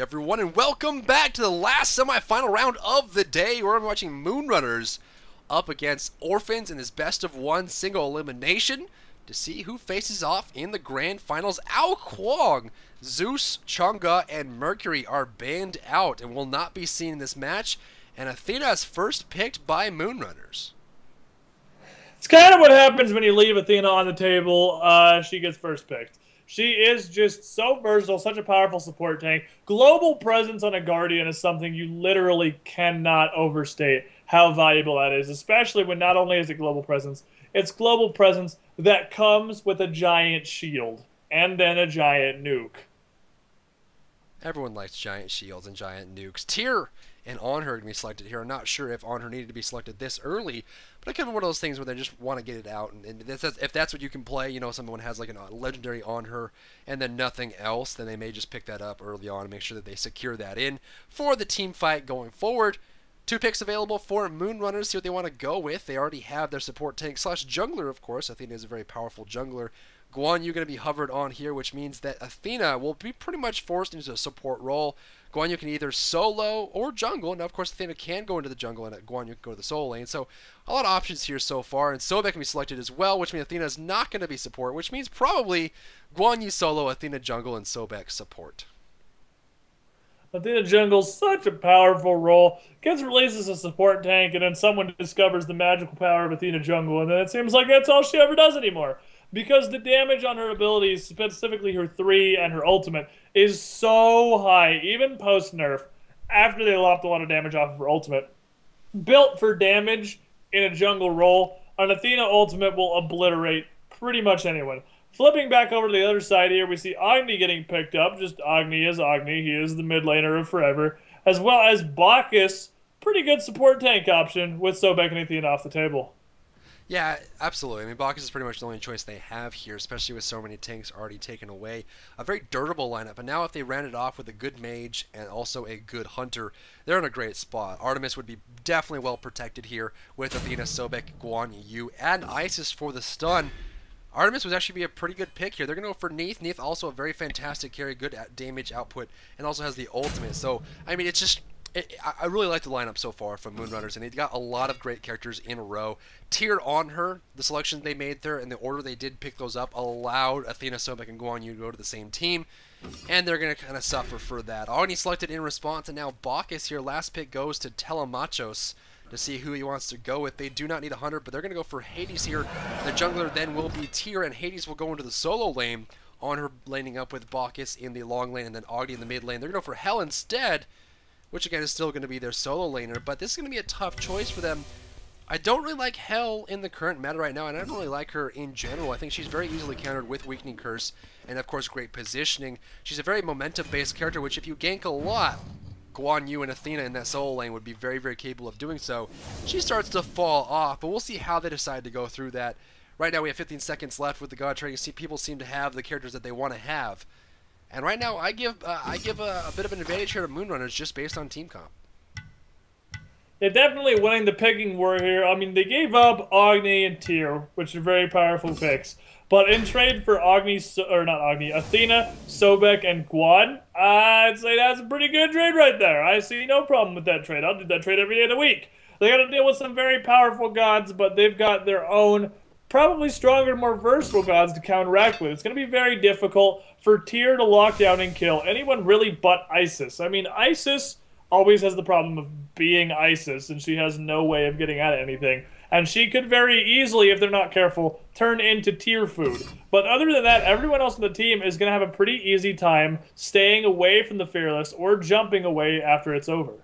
everyone, and welcome back to the last semifinal round of the day. We're watching Moonrunners up against Orphans in this best-of-1 single elimination to see who faces off in the grand finals. Ao Kwong, Zeus, Chunga, and Mercury are banned out and will not be seen in this match, and Athena is first picked by Moonrunners. It's kind of what happens when you leave Athena on the table. She gets first picked. She is just so versatile, such a powerful support tank. Global presence on a Guardian is something you literally cannot overstate how valuable that is, especially when not only is it global presence, it's global presence that comes with a giant shield and then a giant nuke. Everyone likes giant shields and giant nukes. Tier and On Her to be selected here. I'm not sure if On Her needed to be selected this early, but it could be one of those things where they just want to get it out. And if that's what you can play, you know, someone has like a legendary On Her and then nothing else, then they may just pick that up early on and make sure that they secure that in for the team fight going forward. 2 picks available for Moonrunners. See what they want to go with. They already have their support tank / jungler, of course. Athena is a very powerful jungler. Guan Yu going to be hovered on here, which means that Athena will be pretty much forced into a support role. Guan Yu can either solo or jungle. Now, of course, Athena can go into the jungle, and Guan Yu can go to the solo lane. So, a lot of options here so far. And Sobek can be selected as well, which means Athena is not going to be support, which means probably Guan Yu solo, Athena jungle, and Sobek support. Athena jungle's such a powerful role. Gets released as a support tank, and then someone discovers the magical power of Athena jungle, and then it seems like that's all she ever does anymore. Because the damage on her abilities, specifically her 3 and her ultimate, is so high, even post-nerf, after they lopped a lot of damage off of her ultimate. Built for damage in a jungle role, an Athena ultimate will obliterate pretty much anyone. Flipping back over to the other side here, we see Agni getting picked up. Just Agni is Agni. He is the mid laner of forever. As well as Bacchus, pretty good support tank option with Sobek and Athena off the table. Yeah, absolutely. I mean, Bacchus is pretty much the only choice they have here, especially with so many tanks already taken away. A very durable lineup, and now if they ran it off with a good mage and also a good hunter, they're in a great spot. Artemis would be definitely well protected here with Athena, Sobek, Guan Yu, and Isis for the stun. Artemis would actually be a pretty good pick here. They're going to go for Neith. Neith also a very fantastic carry, good damage output, and also has the ultimate. So, I mean, it's just... I really like the lineup so far from Moonrunners, and they've got a lot of great characters in a row. Tier On Her, the selections they made there, and the order they did pick those up, allowed Athena, Sobek, and Guan Yu to go to the same team, and they're going to kind of suffer for that. Already selected in response, and now Bacchus here. Last pick goes to Tiermonster to see who he wants to go with. They do not need a hunter, but they're going to go for Hades here. The jungler then will be Tier, and Hades will go into the solo lane. On Her laning up with Bacchus in the long lane, and then Agni in the mid lane. They're going to go for Hell instead, which again is still going to be their solo laner, but this is going to be a tough choice for them. I don't really like Hell in the current meta right now, and I don't really like her in general. I think she's very easily countered with Weakening Curse, and of course great positioning. She's a very momentum-based character, which if you gank a lot, Guan Yu and Athena in that solo lane would be very, very capable of doing so. She starts to fall off, but we'll see how they decide to go through that. Right now we have 15 seconds left with the God Trade. You see people seem to have the characters that they want to have. And right now, I give a bit of an advantage here to Moonrunners just based on team comp. They're definitely winning the picking war here. I mean, they gave up Agni and Tier, which are very powerful picks. But in trade for Athena, Sobek, and Guan, I'd say that's a pretty good trade right there. I see no problem with that trade. I'll do that trade every day of the week. They got to deal with some very powerful gods, but they've got their own probably stronger, more versatile gods to counteract with. It's going to be very difficult for Tier to lock down and kill anyone really but Isis. I mean, Isis always has the problem of being Isis, and she has no way of getting at anything. And she could very easily, if they're not careful, turn into Tier food. But other than that, everyone else on the team is going to have a pretty easy time staying away from the Fearless or jumping away after it's over.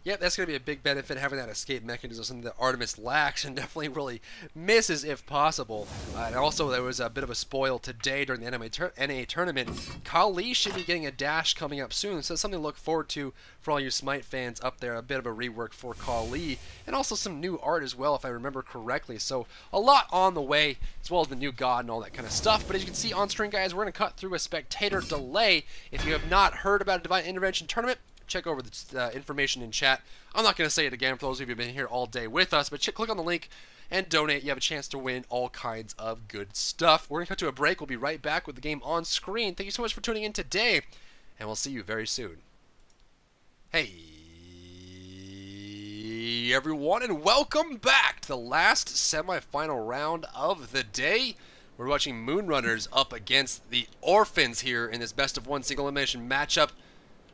Yeah, that's going to be a big benefit, having that escape mechanism, something that Artemis lacks and definitely really misses if possible. And also, there was a bit of a spoil today during the NA tournament. Kali should be getting a dash coming up soon, so it's something to look forward to for all you Smite fans up there. A bit of a rework for Kali, and also some new art as well, if I remember correctly. So, a lot on the way, as well as the new god and all that kind of stuff. But as you can see on screen, guys, we're going to cut through a spectator delay. If you have not heard about a Divine Intervention tournament, check over the information in chat. I'm not going to say it again for those of you who have been here all day with us, but click on the link and donate. You have a chance to win all kinds of good stuff. We're going to cut to a break. We'll be right back with the game on screen. Thank you so much for tuning in today, and we'll see you very soon. Hey everyone, and welcome back to the last semi-final round of the day. We're watching Moonrunners up against the Orphans here in this best of one single elimination matchup.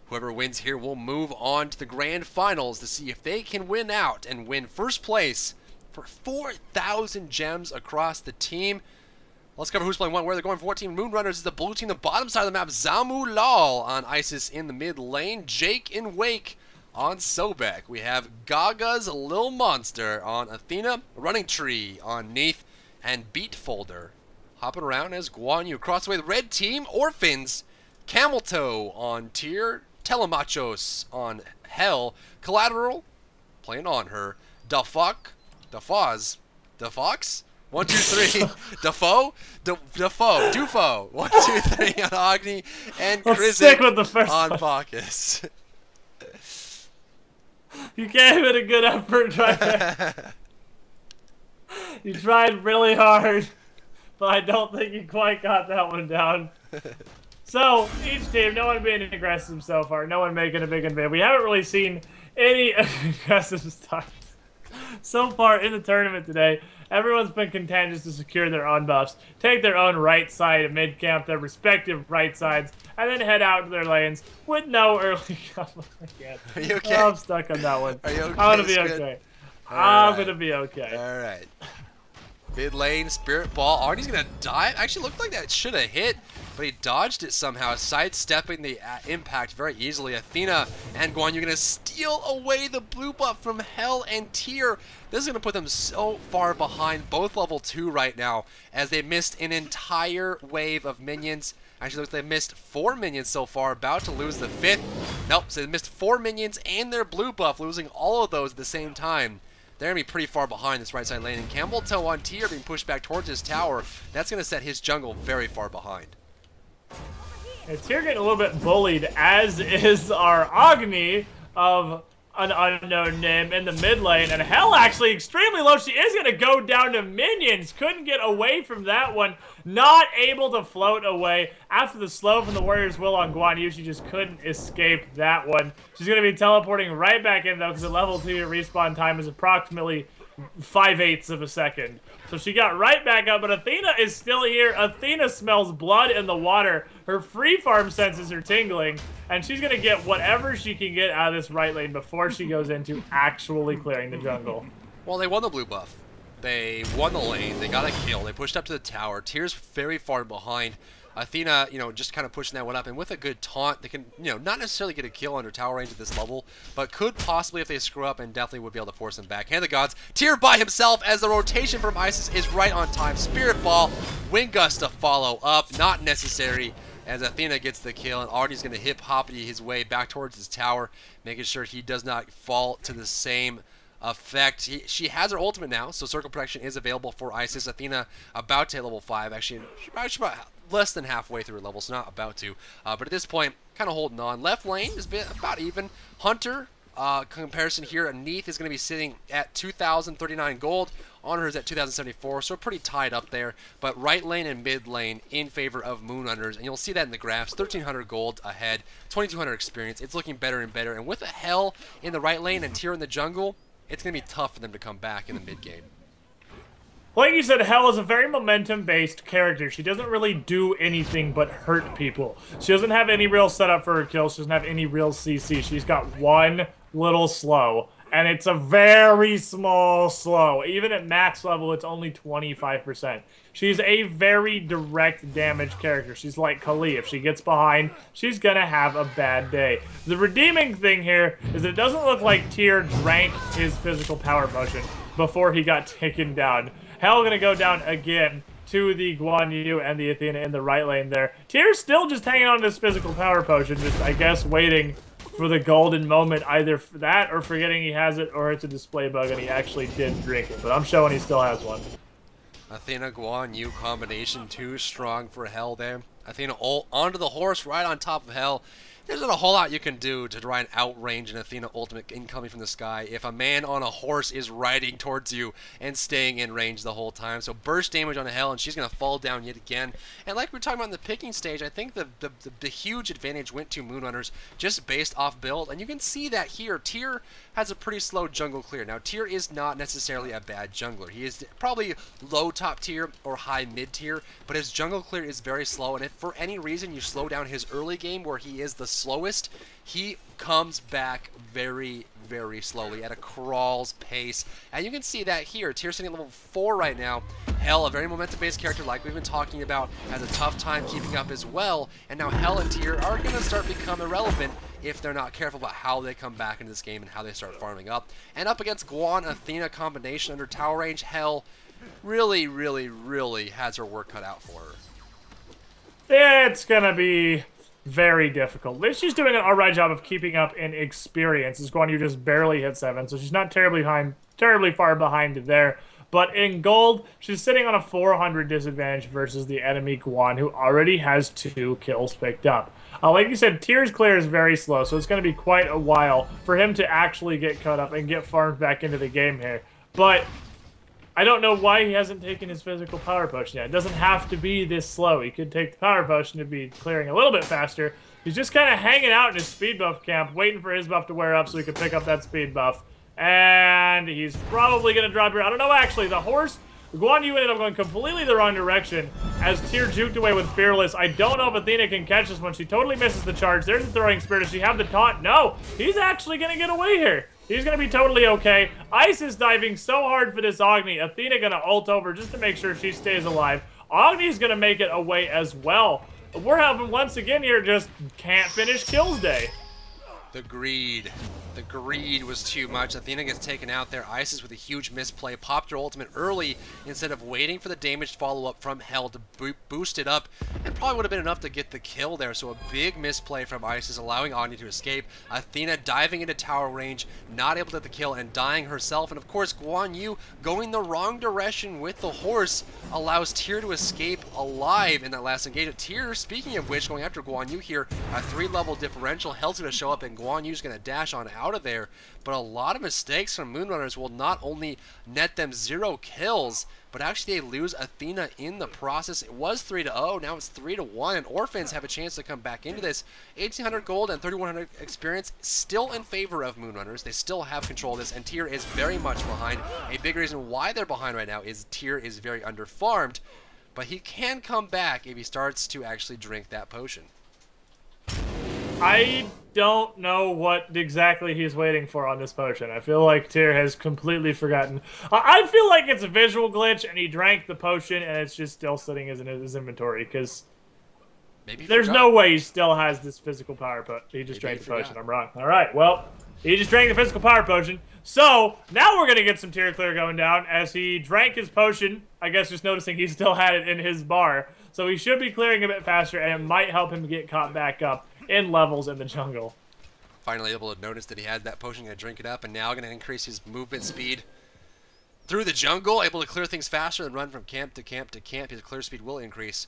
Whoever wins here will move on to the grand finals to see if they can win out and win first place for 4,000 gems across the team. Let's cover who's playing what, where they're going for what team. Moonrunners is the blue team, the bottom side of the map. Zamu Lal on Isis in the mid lane. Jake in Wake on Sobek. We have Gaga's Lil Monster on Athena. Running Tree on Neath. And Beat Folder hopping around as Guan Yu. Across the way, the red team, Orphans. Camel Toe on Tier. Telemachos on Hell. Collateral playing on her. Dafox. 1, 2, 3. Dufo. 1, 2, 3 on Agni, and Krizik on Bacchus. You gave it a good effort right there. You tried really hard, but I don't think you quite got that one down. So, each team, no one being aggressive so far, no one making a big invade. We haven't really seen any aggressive starts so far in the tournament today. Everyone's been content just to secure their own buffs, take their own right side of mid-camp, their respective right sides, and then head out to their lanes with no early cover again. Are you okay? Oh, I'm stuck on that one. Are you okay? I'm gonna be okay. I'm gonna be okay. All right. Mid lane, Spirit Ball. Arnie's gonna dive. Actually, looked like that should have hit, but he dodged it somehow, sidestepping the impact very easily. Athena and Guan Yu gonna steal away the blue buff from Hell and Tier. This is gonna put them so far behind, both level 2 right now, as they missed an entire wave of minions. Actually, looks like they missed 4 minions so far, about to lose the 5th. Nope, so they missed 4 minions and their blue buff, losing all of those at the same time. They're going to be pretty far behind this right side lane. And Camel Toe on Tier being pushed back towards his tower. That's going to set his jungle very far behind. And Tier getting a little bit bullied, as is our Agni of an unknown name in the mid lane. And Hell actually extremely low. She is going to go down to minions. Couldn't get away from that one. Not able to float away. After the slow from the Warrior's Will on Guan Yu, she just couldn't escape that one. She's going to be teleporting right back in, though, because the level 2 respawn time is approximately 5/8 of a second. So she got right back up, but Athena is still here. Athena smells blood in the water. Her free farm senses are tingling, and she's going to get whatever she can get out of this right lane before she goes into actually clearing the jungle. Well, they won the blue buff. They won the lane. They got a kill. They pushed up to the tower. Tier's very far behind. Athena, just kind of pushing that one up, and with a good taunt, they can, not necessarily get a kill under tower range at this level, but could possibly, if they screw up, and definitely would be able to force them back. Hand the gods, Tier by himself, as the rotation from Isis is right on time. Spirit Ball, Wind Gust to follow up, not necessary, as Athena gets the kill, and Artie's going to hip-hoppity his way back towards his tower, making sure he does not fall to the same effect. She has her ultimate now, so Circle Protection is available for Isis. Athena about to hit level 5, actually, she's about less than halfway through her level, so not about to. But at this point, kind of holding on. Left lane has been about even. Hunter, comparison here, Neath is going to be sitting at 2,039 gold. Honor is at 2,074, so pretty tied up there. But right lane and mid lane in favor of Moonrunners, and you'll see that in the graphs. 1,300 gold ahead, 2,200 experience. It's looking better and better. And with a Hell in the right lane and Tier in the jungle, it's going to be tough for them to come back in the mid game. Like you said, Hell is a very momentum-based character. She doesn't really do anything but hurt people. She doesn't have any real setup for her kills. She doesn't have any real CC. She's got one little slow, and it's a very small slow. Even at max level, it's only 25%. She's a very direct damage character. She's like Kali. If she gets behind, she's going to have a bad day. The redeeming thing here is that it doesn't look like Tier drank his physical power potion before he got taken down. Hell gonna go down again to the Guan Yu and the Athena in the right lane there. Tier's still just hanging on to this physical power potion, just, I guess, waiting for the golden moment, either for that or forgetting he has it, or it's a display bug and he actually did drink it. But I'm showing he still has one. Athena Guan Yu combination too strong for Hell there. Athena ult onto the horse right on top of Hell. There's not a whole lot you can do to try and outrange an Athena ultimate incoming from the sky if a man on a horse is riding towards you and staying in range the whole time. So burst damage on Hell, and she's going to fall down yet again. And like we were talking about in the picking stage, I think the huge advantage went to Moonrunners just based off build. And you can see that here. Tier has a pretty slow jungle clear. Now, Tier is not necessarily a bad jungler. He is probably low top tier or high mid tier, but his jungle clear is very slow. And if for any reason you slow down his early game where he is the slowest, he comes back very, very slowly at a crawl's pace. And you can see that here. Tier sitting at level 4 right now. Hell, a very momentum-based character like we've been talking about, has a tough time keeping up as well. And now Hell and Tier are going to start become irrelevant if they're not careful about how they come back into this game and how they start farming up. And up against Guan Athena combination under tower range, Hell really, really, really has her work cut out for her. It's going to be very difficult. She's doing an alright job of keeping up in experience. As Guan Yu just barely hit 7, so she's not terribly far behind there. But in gold, she's sitting on a 400 disadvantage versus the enemy Guan, who already has 2 kills picked up. Like you said, Tier's clear is very slow, so it's going to be quite a while for him to actually get caught up and get farmed back into the game here. But I don't know why he hasn't taken his physical power potion yet. It doesn't have to be this slow. He could take the power potion to be clearing a little bit faster. He's just kind of hanging out in his speed buff camp, waiting for his buff to wear up so he can pick up that speed buff. And he's probably going to drop here. I don't know, actually. The horse, Guan Yu ended up going completely the wrong direction as Tier juked away with Fearless. I don't know if Athena can catch this one. She totally misses the charge. There's the throwing spear. Does she have the taunt? No. He's actually going to get away here. He's going to be totally okay. Ice is diving so hard for this Agni. Athena going to ult over just to make sure she stays alive. Agni's going to make it away as well. We're having, once again here, just can't finish kills day. The greed. The greed was too much. Athena gets taken out there. Isis with a huge misplay. Popped her ultimate early instead of waiting for the damage follow-up from Hell to boost it up. And probably would have been enough to get the kill there. So a big misplay from Isis, allowing Agni to escape. Athena diving into tower range, not able to get the kill and dying herself. And of course, Guan Yu going the wrong direction with the horse allows Tier to escape alive in that last engagement. Tier, speaking of which, going after Guan Yu here, a 3-level differential. Hell's going to show up and Guan Yu's going to dash on out of there, but a lot of mistakes from Moonrunners will not only net them 0 kills, but actually they lose Athena in the process. It was 3-0, now it's 3-1, and Orphans have a chance to come back into this. 1,800 gold and 3,100 experience still in favor of Moonrunners. They still have control of this, and Tier is very much behind. A big reason why they're behind right now is Tier is very underfarmed, but he can come back if he starts to actually drink that potion. I don't know what exactly he's waiting for on this potion. I feel like Tier has completely forgotten. I feel like it's a visual glitch and he drank the potion and it's just still sitting in his inventory because there's no way he still has this physical power potion. He just drank the potion. I'm wrong. All right, well, he just drank the physical power potion. So now we're going to get some Tier clear going down as he drank his potion. I guess just noticing he still had it in his bar. So he should be clearing a bit faster and it might help him get caught back up in levels in the jungle. Finally able to notice that he had that potion, going to drink it up, and now going to increase his movement speed through the jungle, able to clear things faster and run from camp to camp to camp. His clear speed will increase.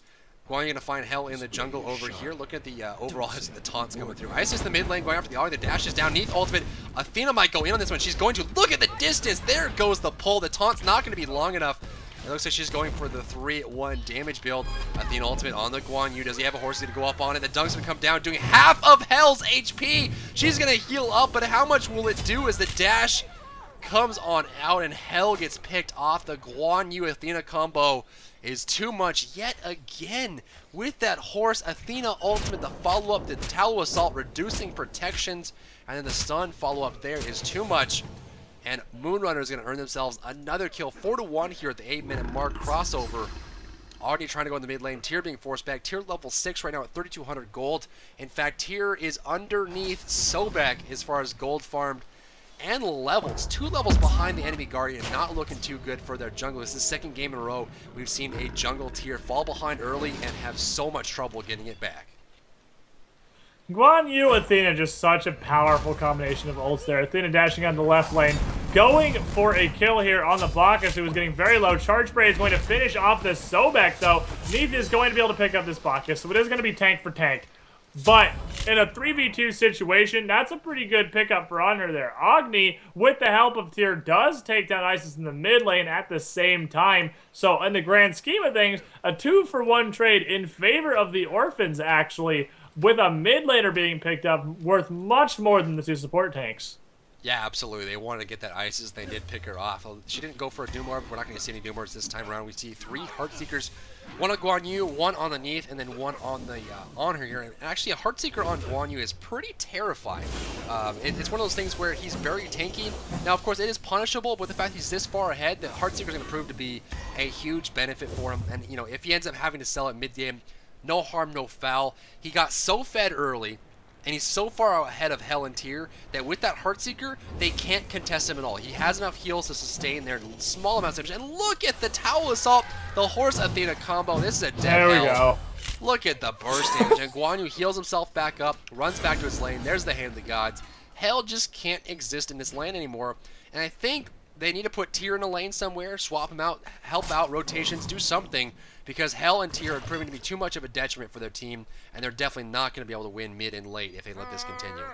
Going to find Hell in the jungle over here. Look at the overall as the taunts coming through. Isis the mid lane going after the Ollie. The dash is down. Neath ultimate. Athena might go in on this one. She's going to. Look at the distance. There goes the pull. The taunt's not going to be long enough. It looks like she's going for the 3-1 damage build. Athena ultimate on the Guan Yu. Does he have a horse to go up on it? The Dunk's going to come down, doing half of Hell's HP. She's going to heal up, but how much will it do as the dash comes on out and Hell gets picked off? The Guan Yu Athena combo is too much yet again. With that horse, Athena ultimate, the follow-up, the Tallow Assault, reducing protections, and then the stun follow-up there is too much. And Moonrunners is going to earn themselves another kill. 4-1 here at the 8-minute mark. Crossover. Already trying to go in the mid lane. Tier being forced back. Tier level 6 right now at 3,200 gold. In fact, Tier is underneath Sobek as far as gold farmed and levels. 2 levels behind the enemy Guardian. Not looking too good for their jungle. This is the second game in a row we've seen a jungle Tier fall behind early and have so much trouble getting it back. Guan Yu Athena, just such a powerful combination of ults there. Athena dashing on the left lane, going for a kill here on the Bacchus, who was getting very low. Charge Spray is going to finish off the Sobek, though. Neith is going to be able to pick up this Bacchus, so it is going to be tank for tank. But in a 3v2 situation, that's a pretty good pickup for Honor there. Agni, with the help of Tyr, does take down Isis in the mid lane at the same time. So in the grand scheme of things, a 2-for-1 trade in favor of the Orphans, actually, with a mid laner being picked up, worth much more than the 2 support tanks. Yeah, absolutely. They wanted to get that Isis. They did pick her off. She didn't go for a Doom Orb. We're not going to see any Doom Orbs this time around. We see 3 Heartseekers, one on Guan Yu, one on the Neath, and then one on the on her here. And actually, a Heartseeker on Guan Yu is pretty terrifying. It's one of those things where he's very tanky. Now, of course, it is punishable, but the fact he's this far ahead, the Heartseeker is going to prove to be a huge benefit for him. And, you know, if he ends up having to sell it mid-game, no harm, no foul. He got so fed early, and he's so far ahead of Hell and Tyr that with that Heartseeker, they can't contest him at all. He has enough heals to sustain their small amounts of damage. And look at the Towel Assault, the Horse Athena combo. This is a dead There we Hell. go. Look at the burst damage. And Guan Yu heals himself back up, runs back to his lane. There's the Hand of the Gods. Hell just can't exist in this lane anymore. And I think they need to put Tyr in a lane somewhere, swap him out, help out, rotations, do something, because Hell and Tyr are proving to be too much of a detriment for their team, and they're definitely not going to be able to win mid and late if they let this continue.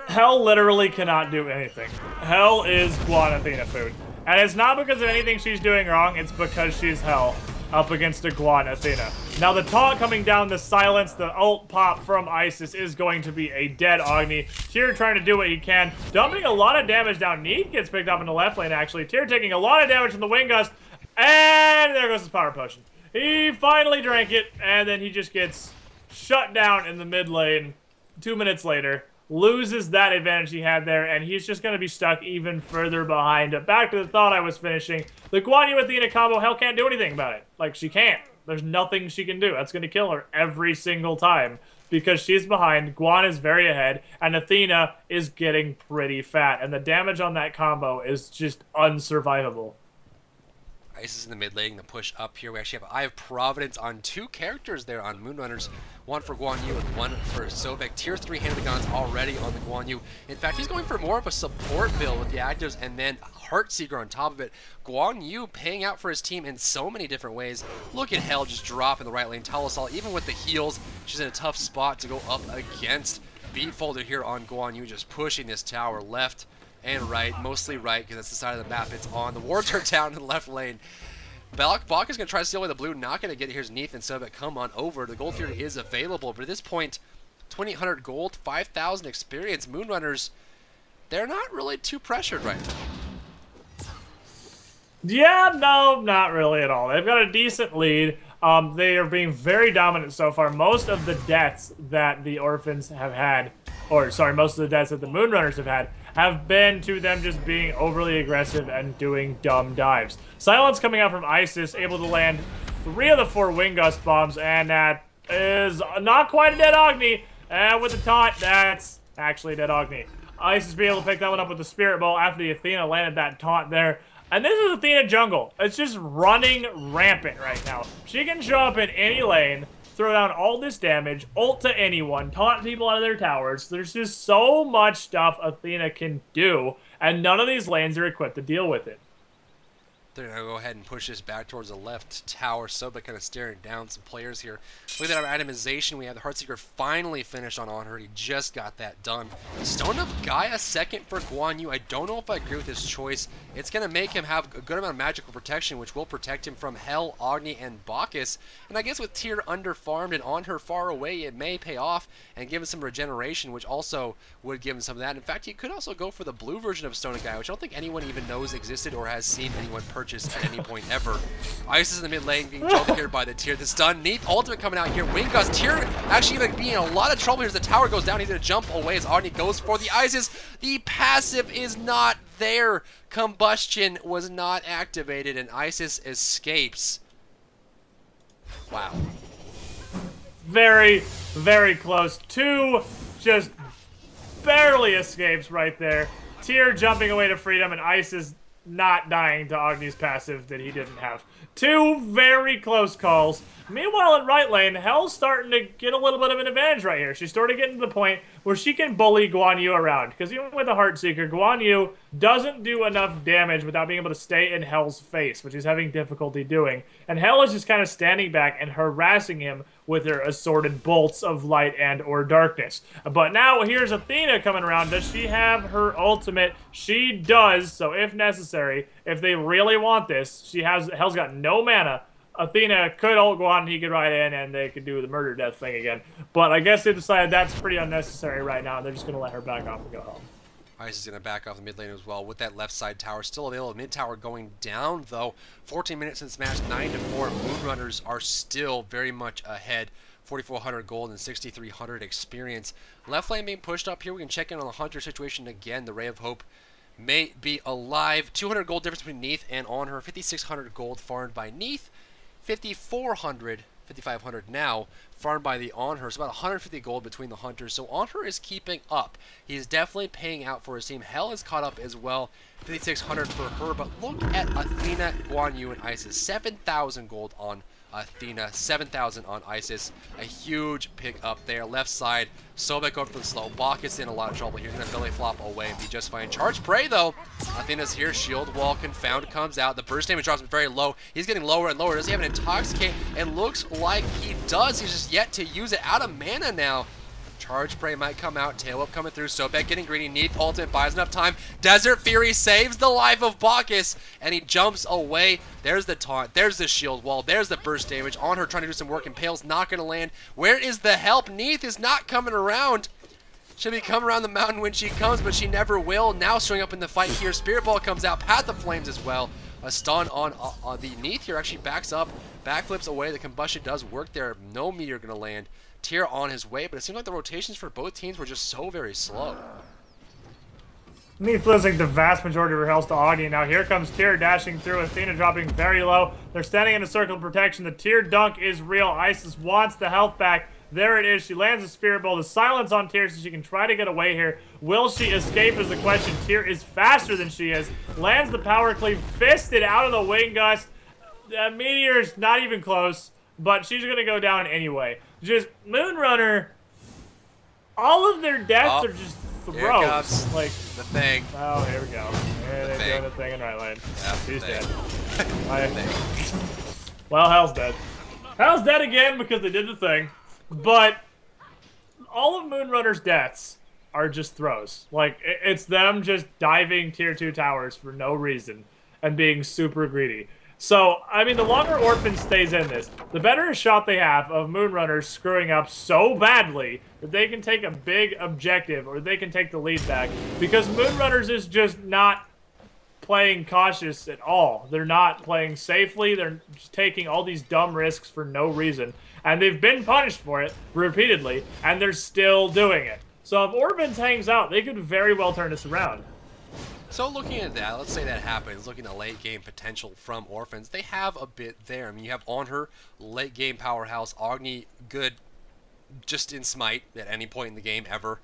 Hell literally cannot do anything. Hell is Guan Athena food. And it's not because of anything she's doing wrong, it's because she's Hell up against a Guan Athena. Now the taunt coming down, the silence, the ult pop from Isis is going to be a dead Agni. Tyr trying to do what he can, dumping a lot of damage down. Neath gets picked up in the left lane, actually. Tyr taking a lot of damage from the Wind Gust, and there goes his power potion. He finally drank it, and then he just gets shut down in the mid lane 2 minutes later. Loses that advantage he had there, and he's just going to be stuck even further behind. Back to the thought I was finishing. The Guan Yu Athena combo, Hell can't do anything about it. Like, she can't. There's nothing she can do. That's going to kill her every single time because she's behind, Guan is very ahead, and Athena is getting pretty fat. And the damage on that combo is just unsurvivable. Isis in the mid lane, the push up here. We actually have Eye of Providence on 2 characters there on Moonrunners. One for Guan Yu and one for Sobek. Tier 3 Hand of the Gods already on the Guan Yu. In fact, he's going for more of a support build with the actives and then Heartseeker on top of it. Guan Yu paying out for his team in so many different ways. Look at Hell just drop in the right lane. Talasal, even with the heals, she's in a tough spot to go up against. Beat Folder here on Guan Yu, just pushing this tower left and right, mostly right, because that's the side of the map it's on. The wards are down in the left lane. Bak is going to try to steal away the blue, not going to get it. Here's Neath and Sobek come on over. The gold fury is available, but at this point, 2,800 gold, 5,000 experience. Moonrunners, they're not really too pressured right now. Yeah, no, not really at all. They've got a decent lead. They are being very dominant so far. Most of the deaths that the Orphans have had, or sorry, most of the deaths that the Moonrunners have been to them just being overly aggressive and doing dumb dives. Silence coming out from Isis, able to land 3 of the 4 Wind Gust bombs, and that is not quite a dead Agni. And with the taunt, that's actually a dead Agni. Isis being able to pick that one up with the Spirit Bowl after the Athena landed that taunt there. And this is Athena jungle. It's just running rampant right now. She can show up in any lane, throw down all this damage, ult to anyone, taunt people out of their towers. There's just so much stuff Athena can do, and none of these lanes are equipped to deal with it. They're going to go ahead and push this back towards the left tower. Sobek kind of staring down some players here. Look at our itemization. We have the Heartseeker finally finished on her. He just got that done. Stone of Gaia second for Guan Yu. I don't know if I agree with this choice. It's going to make him have a good amount of magical protection, which will protect him from Hell, Agni, and Bacchus. And I guess with Tyr underfarmed and on her far away, it may pay off and give him some regeneration, which also would give him some of that. In fact, he could also go for the blue version of Stone of Gaia, which I don't think anyone even knows existed or has seen anyone purchase at any point ever. Isis in the mid lane being jumped here by the Tyr. The stun, Neath ultimate coming out here. Wind Gust, Tyr actually like being in a lot of trouble here as the tower goes down. He's going to jump away as Agni goes for the Isis. The passive is not there. Combustion was not activated and Isis escapes. Wow. Very, very close. 2 just barely escapes right there. Tyr jumping away to freedom, and Isis not dying to Agni's passive that he didn't have. Two very close calls. Meanwhile, in right lane, Hell's starting to get a little bit of an advantage right here. She's starting to get to the point where she can bully Guan Yu around. Because even with the Heartseeker, Guan Yu doesn't do enough damage without being able to stay in Hell's face, which he's having difficulty doing. And Hell is just kind of standing back and harassing him with her assorted bolts of light and or darkness. But now here's Athena coming around. Does she have her ultimate? She does. So if necessary, if they really want this, Hell's got no mana. Athena could ult Guan, he could ride in, and they could do the murder death thing again. But I guess they decided that's pretty unnecessary right now. They're just going to let her back off and go home. Ice is going to back off the mid lane as well with that left side tower still available. Mid tower going down, though. 14 minutes since match, 9-4. Moonrunners are still very much ahead. 4,400 gold and 6,300 experience. Left lane being pushed up here. We can check in on the Hunter situation again. The Ray of Hope may be alive. 200 gold difference between Neath and On Her. 5,600 gold farmed by Neath. 5,400, 5,500 now, farmed by the On Her. So about 150 gold between the Hunters. So On Her is keeping up. He's definitely paying out for his team. Hell is caught up as well. 5,600 for her. But look at Athena, Guan Yu, and Isis. 7,000 gold on Athena, 7,000 on Isis. A huge pick up there. Left side, Sobek going for the slow. Bacchus in a lot of trouble here. He's going to belly flop away and be just fine. Charge Prey, though. Athena's here. Shield Wall, Confound comes out. The burst damage drops very low. He's getting lower and lower. Does he have an Intoxicate? It looks like he does. He's just yet to use it. Out of mana now. Charge Prey might come out. Tail Whip coming through. Sobek getting greedy. Neath ultimate buys enough time. Desert Fury saves the life of Bacchus. And he jumps away. There's the taunt. There's the shield wall. There's the burst damage. On Her trying to do some work. Impale's not going to land. Where is the help? Neath is not coming around. Should be coming around the mountain when she comes, but she never will. Now showing up in the fight here. Spirit Ball comes out. Path of Flames as well. A stun on the Neath here. Actually backs up. Backflips away. The combustion does work there. No meteor going to land. Tier on his way, but it seemed like the rotations for both teams were just so very slow. Neath losing the vast majority of her health to Agni. Now here comes Tier dashing through. Athena dropping very low. They're standing in a circle of protection. The Tier dunk is real. Isis wants the health back. There it is. She lands a Spirit Ball. The silence on Tier so she can try to get away here. Will she escape is the question. Tier is faster than she is. Lands the power cleave. Fisted out of the Wing Gust. Meteor's not even close, but she's going to go down anyway. Just Moonrunner, all of their deaths are just throws. Like the thing. Oh, here we go. Here they're doing the thing in right lane. Yeah, she's dead. Well, Hell's dead. Hell's dead again because they did the thing. But all of Moonrunner's deaths are just throws. Like, it's them just diving tier 2 towers for no reason and being super greedy. So, I mean, the longer Orphan stays in this, the better a shot they have of Moonrunners screwing up so badly that they can take a big objective or they can take the lead back. Because Moonrunners is just not playing cautious at all. They're not playing safely. They're just taking all these dumb risks for no reason. And they've been punished for it repeatedly, and they're still doing it. So if Orphans hangs out, they could very well turn this around. So looking at that, let's say that happens, looking at late game potential from Orphans, they have a bit there. I mean, you have On Her, late game powerhouse, Agni, good just in Smite at any point in the game ever.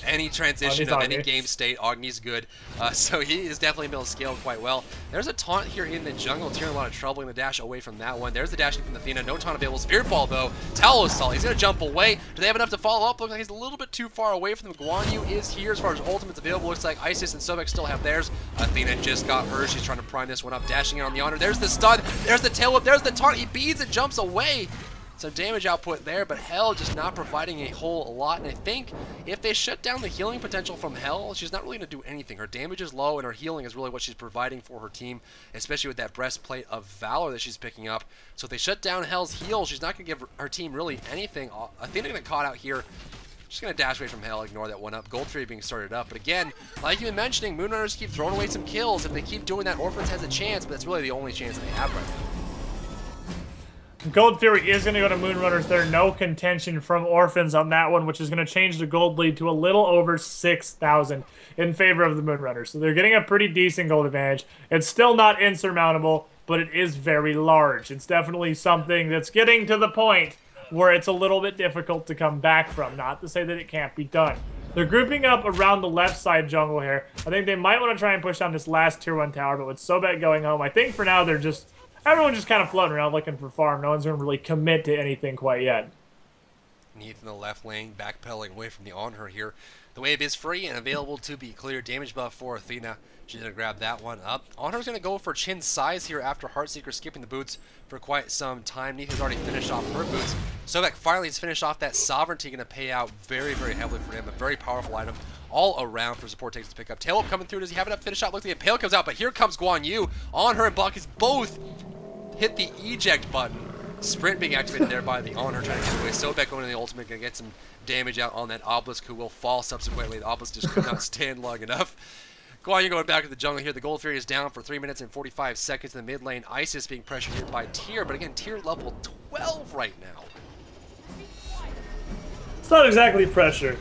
Any transition of any game state, Agni's good. So he is definitely able to scale quite well. There's a taunt here in the jungle. Tier in a lot of trouble in the dash away from that one. There's the dashing from Athena. No taunt available. Spirit Ball, though. Talos Assault. He's going to jump away. Do they have enough to follow up? Looks like he's a little bit too far away from them. Guan Yu is here as far as ultimates available. Looks like Isis and Sobek still have theirs. Athena just got hers. She's trying to prime this one up. Dashing in on the honor. There's the stun. There's the tail whip. There's the taunt. He beads and jumps away. Some damage output there, but Hell just not providing a whole lot. And I think if they shut down the healing potential from Hell, she's not really going to do anything. Her damage is low, and her healing is really what she's providing for her team, especially with that breastplate of Valor that she's picking up. So if they shut down Hell's heal, she's not going to give her team really anything. Athena getting caught out here. She's going to dash away from Hell, ignore that one up. Gold Fury being started up. But again, like you've been mentioning, Moonrunners keep throwing away some kills. If they keep doing that, Orphans has a chance, but that's really the only chance they have right now. Gold Fury is going to go to Moonrunners. There's no contention from Orphans on that one, which is going to change the gold lead to a little over 6,000 in favor of the Moonrunners. So they're getting a pretty decent gold advantage. It's still not insurmountable, but it is very large. It's definitely something that's getting to the point where it's a little bit difficult to come back from. Not to say that it can't be done. They're grouping up around the left side jungle here. I think they might want to try and push down this last tier 1 tower, but with Sobek going home, I think for now they're just... Everyone's just kind of floating around looking for farm. No one's going to really commit to anything quite yet. Neath in the left lane, backpedaling away from the On-Her here. The wave is free and available to be cleared. Damage buff for Athena. She's going to grab that one up. On-Her's going to go for Chin's size here after Heartseeker skipping the boots for quite some time. Neath has already finished off her boots. Sobek finally has finished off that Sovereignty, going to pay out very, very heavily for him. A very powerful item all around for support takes to pick up. Tail Whip coming through. Does he have enough finish shot? Looks like a Pale comes out, but here comes Guan Yu. On-Her and Buck is both hit the eject button. Sprint being activated there by the On-Her trying to get away. Sobek going to the ultimate, going to get some damage out on that Obelisk, who will fall subsequently. The Obelisk just could not stand long enough. Guan Yu going back to the jungle here. The Gold Fury is down for 3 minutes and 45 seconds in the mid lane. Isis being pressured here by Tier, but again, Tier level 12 right now. It's not exactly pressure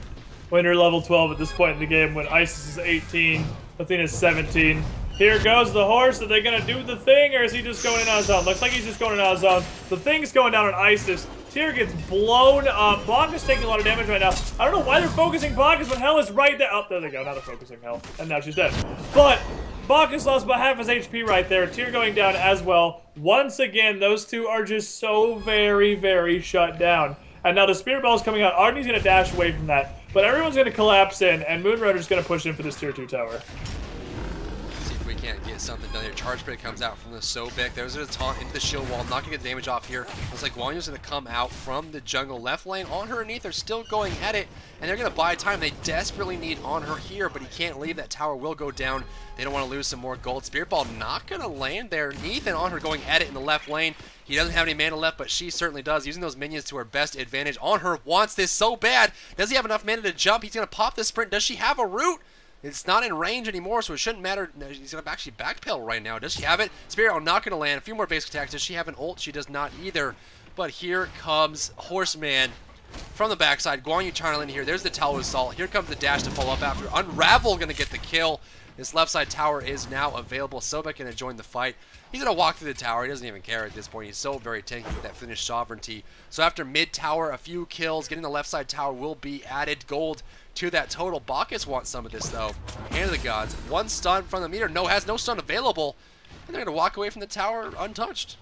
when you're level 12 at this point in the game, when Isis is 18, Athena's 17. Here goes the horse. Are they going to do the thing, or is he just going in on his own? Looks like he's just going in on his own. The thing's going down on Isis. Tier gets blown up. Blanca's taking a lot of damage right now. I don't know why they're focusing Blanca's when Hell is right there. Oh, there they go. Now they're focusing Hell. And now she's dead. But Blanca's lost about half his HP right there. Tier going down as well. Once again, those two are just so very, very shut down. And now the Spirit Bell is coming out. Arden's going to dash away from that. But everyone's going to collapse in, and Moonrunner's going to push in for this Tier 2 tower. We can't get something done here. Charge Break comes out from the Sobek. There's a taunt into the shield wall. Not going to get damage off here. Looks like Guan Yu's going to come out from the jungle left lane. On-Her and Neath are still going at it, and they're going to buy time. They desperately need On-Her here, but he can't leave. That tower will go down. They don't want to lose some more gold. Spirit Ball not going to land there. Neath and On-Her going at it in the left lane. He doesn't have any mana left, but she certainly does. Using those minions to her best advantage. On-Her wants this so bad. Does he have enough mana to jump? He's going to pop the sprint. Does she have a root? It's not in range anymore, so it shouldn't matter. No, he's going to actually backpedal right now. Does she have it? Spirit Ball not going to land. A few more basic attacks. Does she have an ult? She does not either. But here comes Horseman from the backside. Guan Yu trying to land here. There's the Tower Assault. Here comes the dash to follow up after. Unravel going to get the kill. This left side tower is now available. Sobek going to join the fight. He's going to walk through the tower. He doesn't even care at this point. He's so very tanky with that finished Sovereignty. So after mid tower, a few kills. Getting the left side tower will be added gold to that total. Bacchus wants some of this though. Hand of the gods. One stun from the meter. Has no stun available. And they're going to walk away from the tower untouched.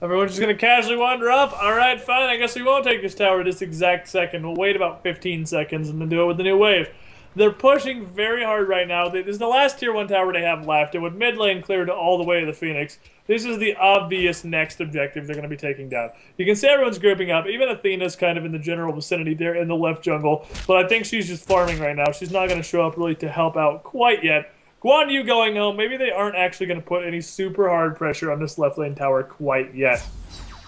Everyone's just going to casually wander up. All right, fine. I guess we won't take this tower this exact second. We'll wait about 15 seconds and then do it with the new wave. They're pushing very hard right now. This is the last tier 1 tower they have left. And with mid lane cleared all the way to the Phoenix, this is the obvious next objective they're going to be taking down. You can see everyone's grouping up. Even Athena's kind of in the general vicinity there in the left jungle. But I think she's just farming right now. She's not going to show up really to help out quite yet. Guan Yu going home. Maybe they aren't actually going to put any super hard pressure on this left lane tower quite yet.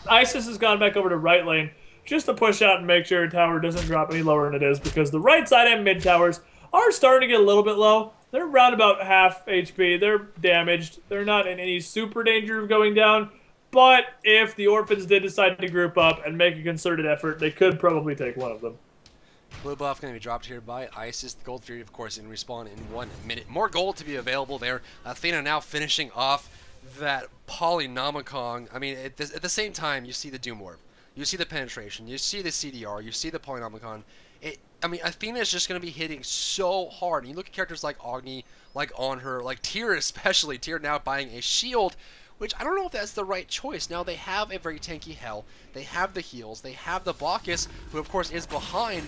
Isis has gone back over to right lane just to push out and make sure her tower doesn't drop any lower than it is, because the right side and mid towers are starting to get a little bit low. They're around about half HP. They're damaged. They're not in any super danger of going down. But if the Orphans did decide to group up and make a concerted effort, they could probably take one of them. Blue buff going to be dropped here by Isis. The Gold Fury, of course, in respawn in 1 minute. More gold to be available there. Athena now finishing off that Polynomicon. I mean, at the same time, you see the Doom Orb. You see the penetration. You see the CDR. You see the Polynomicon. I mean, Athena is just going to be hitting so hard. And you look at characters like Agni, like On-Her, like Tyr especially. Tyr now buying a shield, which I don't know if that's the right choice. Now, they have a very tanky Hell. They have the heals. They have the Bacchus, who, of course, is behind.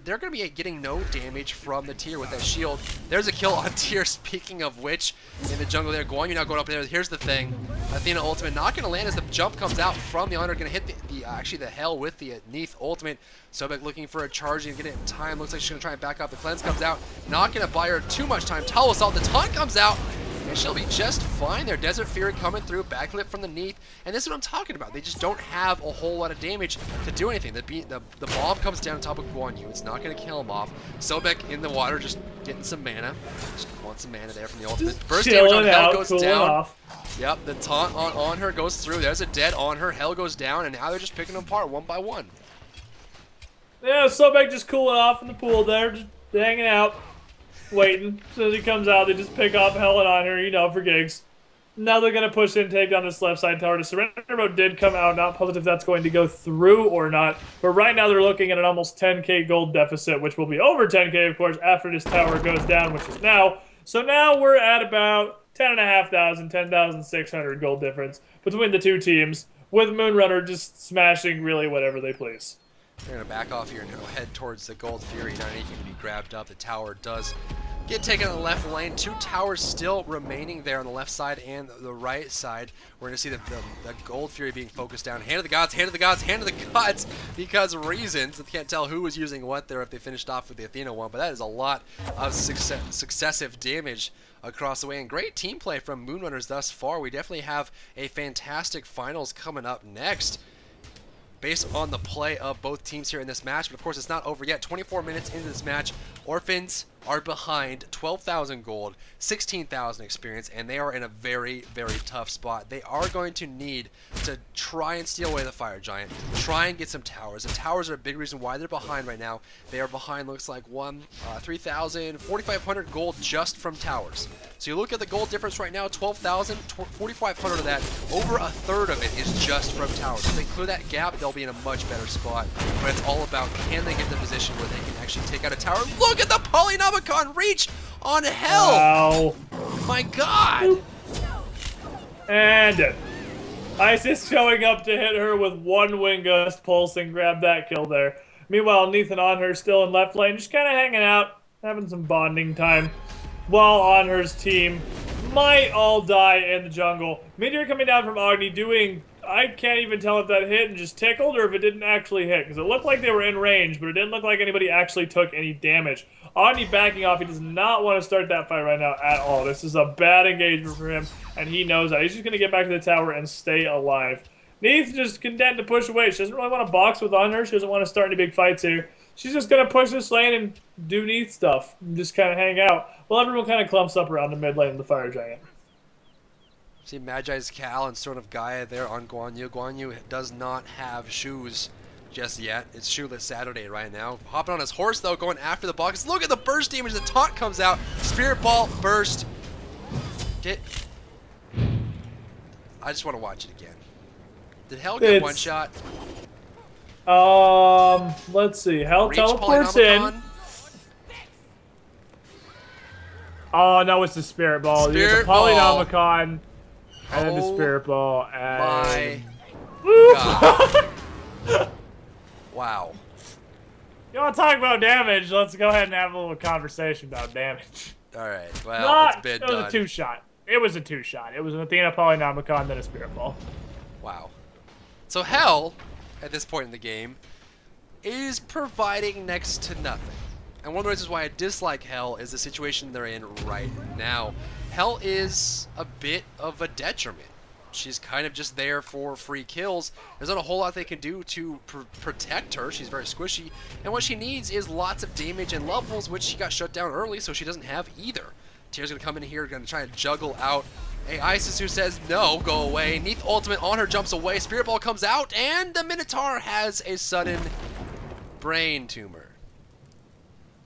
They're going to be getting no damage from the Tyr with that shield. There's a kill on Tyr, speaking of which, in the jungle there. Guan Yu now going up there. Here's the thing. Athena ultimate not going to land as the jump comes out from the Honor. Going to hit actually the Hell with the Neath ultimate. Sobek looking for a charge and getting it in time. Looks like she's going to try and back up. The cleanse comes out. Not going to buy her too much time. Tower Assault. The taunt comes out. And she'll be just fine there. Desert Fury coming through, backlit from the Neath. And this is what I'm talking about. They just don't have a whole lot of damage to do anything. The bomb comes down on top of Guan Yu. It's not going to kill him off. Sobek in the water, just getting some mana. Just want some mana there from the ultimate. Burst damage on Hell goes down. Off. Yep, the taunt on her goes through. There's a dead on her. Hell goes down, and now they're just picking them apart one by one. Yeah, Sobek just cooling off in the pool there, just hanging out. Waiting. As soon as he comes out, they just pick off Hell and On Her, you know, for gigs. Now they're going to push in, take down this left side tower. The surrender mode did come out. Not positive that's going to go through or not. But right now they're looking at an almost 10k gold deficit, which will be over 10k, of course, after this tower goes down, which is now. So now we're at about 10,500, 10,600 gold difference between the two teams, with Moonrunner just smashing really whatever they please. They're going to back off here and head towards the Gold Fury. Not anything to be grabbed up. The tower does get taken on the left lane. 2 towers still remaining there on the left side and the right side. We're going to see the Gold Fury being focused down. Hand of the gods, hand of the gods, hand of the gods, because of reasons. I can't tell who was using what there if they finished off with the Athena one, but that is a lot of successive damage across the way. And great team play from Moonrunners thus far. We definitely have a fantastic finals coming up next, based on the play of both teams here in this match. But of course, it's not over yet. 24 minutes into this match, Orphans are behind 12,000 gold, 16,000 experience, and they are in a very, very tough spot. They are going to need to try and steal away the Fire Giant, try and get some towers. The towers are a big reason why they're behind right now. They are behind, looks like 3,000, 4,500 gold just from towers. So you look at the gold difference right now, 12,000, 4,500 of that, over a third of it is just from towers. If they clear that gap, they'll be in a much better spot. But it's all about, can they get the position where they can actually take out a tower? Look at the Polynomicon reach on Hell! Wow. My God! And Isis showing up to hit her with 1 Wind Gust pulse and grab that kill there. Meanwhile, Neith and Onher still in left lane, just kind of hanging out, having some bonding time, while Onher's team might all die in the jungle. Meteor coming down from Agni doing, I can't even tell if that hit and just tickled or if it didn't actually hit, because it looked like they were in range, but it didn't look like anybody actually took any damage. Agni backing off. He does not want to start that fight right now at all. This is a bad engagement for him, and he knows that. He's just going to get back to the tower and stay alive. Neith just content to push away. She doesn't really want to box with Honor. She doesn't want to start any big fights here. She's just going to push this lane and do Neith stuff and just kind of hang out while everyone kind of clumps up around the mid lane of the Fire Giant. See Magi's Cal and sort of Gaia there on Guan Yu. Guan Yu does not have shoes just yet. It's shoeless Saturday right now. Hopping on his horse though, going after the box. Look at the burst damage. The taunt comes out. Spirit Ball burst. I just want to watch it again. Did Hell get one shot? Let's see. Hell Reach teleports in. Oh no, it's the Spirit Ball. Spirit the Polynomicon and then the Spirit Ball. And my God. Wow. You want to talk about damage? Let's go ahead and have a little conversation about damage. All right. Well, it's been done. It was a 2-shot. It was a 2-shot. It was an Athena Polynomicon, then a Spirit Ball. Wow. So Hell, at this point in the game, is providing next to nothing. And one of the reasons why I dislike Hell is the situation they're in right now. Hell is a bit of a detriment. She's kind of just there for free kills. There's not a whole lot they can do to protect her. She's very squishy. And what she needs is lots of damage and levels, which she got shut down early, so she doesn't have either. Tier's going to come in here, going to try and juggle out a Isis who says, no, go away. Neith ultimate on her, jumps away. Spirit Ball comes out, and the Minotaur has a sudden brain tumor.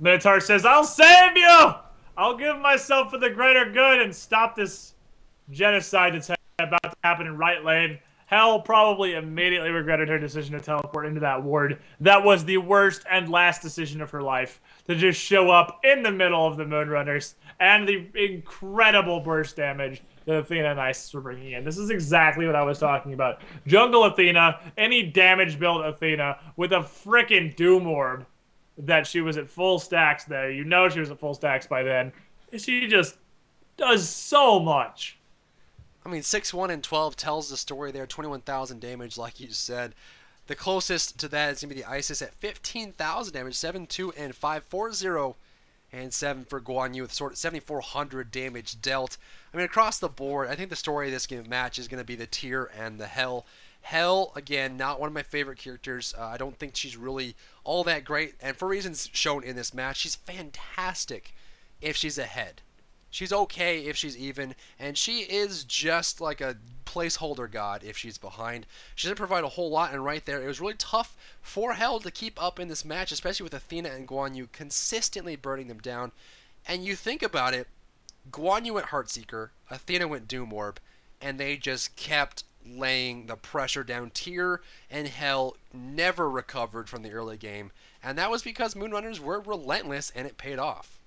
Minotaur says, I'll save you! I'll give myself for the greater good and stop this genocide that's about to happen in right lane. Hell probably immediately regretted her decision to teleport into that ward. That was the worst and last decision of her life. To just show up in the middle of the Moonrunners and the incredible burst damage that Athena and Isis were bringing in. This is exactly what I was talking about. Jungle Athena, any damage build Athena with a frickin' Doom Orb that she was at full stacks there. You know she was at full stacks by then. She just does so much. I mean, 6-1 and 12 tells the story there. 21,000 damage, like you said. The closest to that is going to be the Isis at 15,000 damage. 7-2 and 5. 4-0 and 7 for Guan Yu with sort of 7,400 damage dealt. I mean, across the board, I think the story of this match is going to be the Tier and the Hell. Hell, again, not one of my favorite characters. I don't think she's really all that great. And for reasons shown in this match, she's fantastic if she's ahead. She's okay if she's even, and she is just like a placeholder god if she's behind. She doesn't provide a whole lot, and right there, it was really tough for Hell to keep up in this match, especially with Athena and Guan Yu consistently burning them down. And you think about it, Guan Yu went Heartseeker, Athena went Doom Orb, and they just kept laying the pressure down. Tier and Hell never recovered from the early game, and that was because Moonrunners were relentless, and it paid off.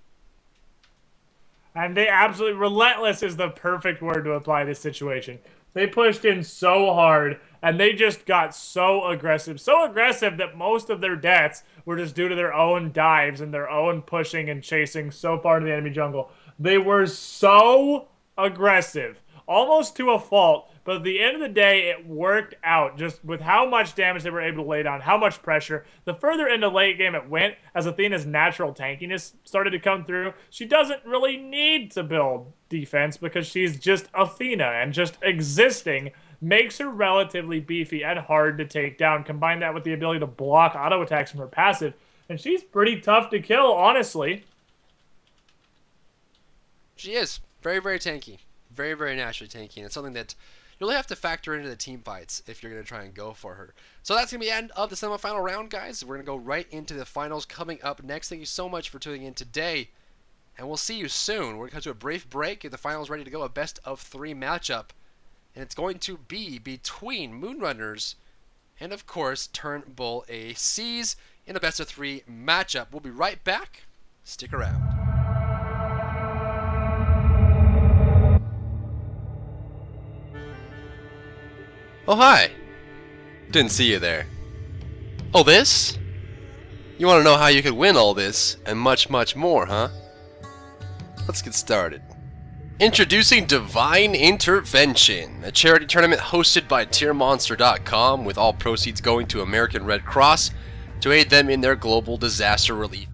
And they absolutely, relentless is the perfect word to apply this situation. They pushed in so hard, and they just got so aggressive. So aggressive that most of their deaths were just due to their own dives and their own pushing and chasing so far into the enemy jungle. They were so aggressive, almost to a fault. But at the end of the day, it worked out just with how much damage they were able to lay down, how much pressure. The further into late game it went, as Athena's natural tankiness started to come through, she doesn't really need to build defense because she's just Athena, and just existing makes her relatively beefy and hard to take down. Combine that with the ability to block auto attacks from her passive, and she's pretty tough to kill, honestly. She is very, very tanky. Very, very naturally tanky, and it's something that you really have to factor into the team fights if you're going to try and go for her. So that's going to be the end of the semifinal round, guys. We're going to go right into the finals coming up next. Thank you so much for tuning in today, and we'll see you soon. We're going to come to a brief break, get the finals ready to go, a best-of-3 matchup, and it's going to be between Moonrunners and, of course, Turnbull ACs in a best-of-3 matchup. We'll be right back. Stick around. Oh, hi. Didn't see you there. Oh, this? You want to know how you could win all this, and much, much more, huh? Let's get started. Introducing Divine Intervention, a charity tournament hosted by Tiermonster.com, with all proceeds going to American Red Cross to aid them in their global disaster relief